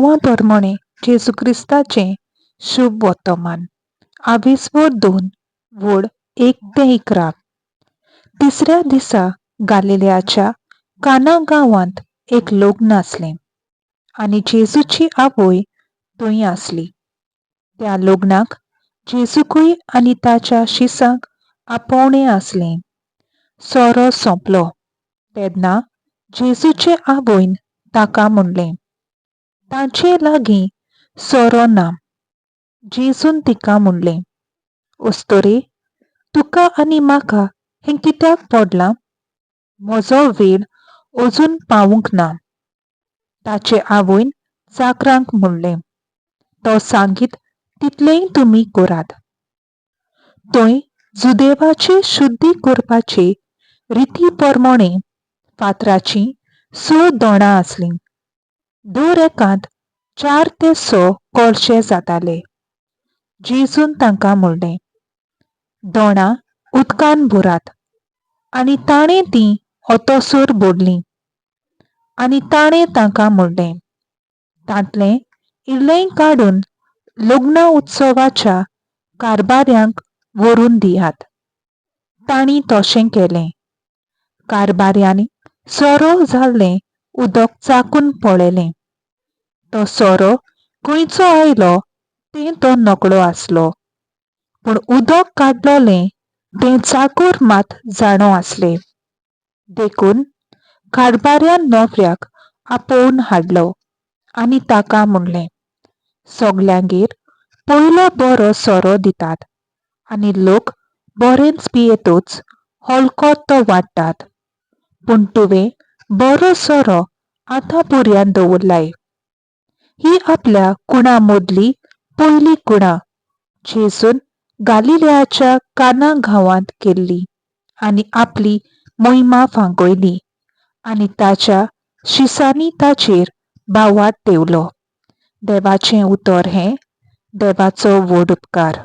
नावाप्रमाणे जेजू क्रिस्ताचे शुभ वर्तमान 22 वड 1 ते 11. तिसऱ्या दिसा गालिलेयाच्या काना गावांत एक लग्न आसलें आनी जेजूची आवय थंय आसली. त्या लग्नाक जेजूकूय आनी ताच्या शिसांक आपोवणें आसलें. सोरो सोंपलो तेन्ना जेजूचे आवयन ताका म्हणलें, तांचे लागीं सोरो ना. जेजून तिका म्हणलें, अस्तोरे, तुका आनी म्हाका हें कित्याक पडलां? म्हजो वेळ अजून पावूंक ना. ताचे आवयन चाकरांक म्हणलें, तो सांगीत तितलेंय तुमी करात. थंय जुदेवाची शुद्धी करपाचे रिती प्रमाणें फातराचीं 6 दोणां आसलीं. दर एकांत 4 ते 6 कळशे जाताले. जेजून तांकां म्हणलें, दोणां उदकान भरात. आनी ताणें तीं ओतोसर भरलीं. आनी ताणें तांकां म्हणलें, तांतलें इल्लें काडून लग्न उत्सवाच्या कारभाऱ्यांक व्हरून दियात. तांणी तशें केलें. कारभाऱ्यांनी सोरो जाल्लें उदक चाखून पळयलें. तो सोरो खंयचो आयलो तें तो नकळो आसलो, पूण उदक काडलोलें तें चाकर मात जाणो आसलें. देखून कारभाऱ्यान न्हवऱ्याक आपोवन हाडलो आनी ताका म्हणलें, सगल्यांगेर पयलो बरो सोरो दितात आनी लोक बरेंच पियेतूच हलको तो वाडटात. पूण तुवें बरो सोरो आतां पर्यंत दवरलाय. ही आपल्या कुणा मदली पयली कुणां जेजून गालिलेयाच्या काना गांवांत केल्ली आनी आपली मोहिमा फांकयली आनी ताच्या शिसांनी ताचेर बावात देवलो. देवाचें उतर हें. देवाचो व्हड उपकार.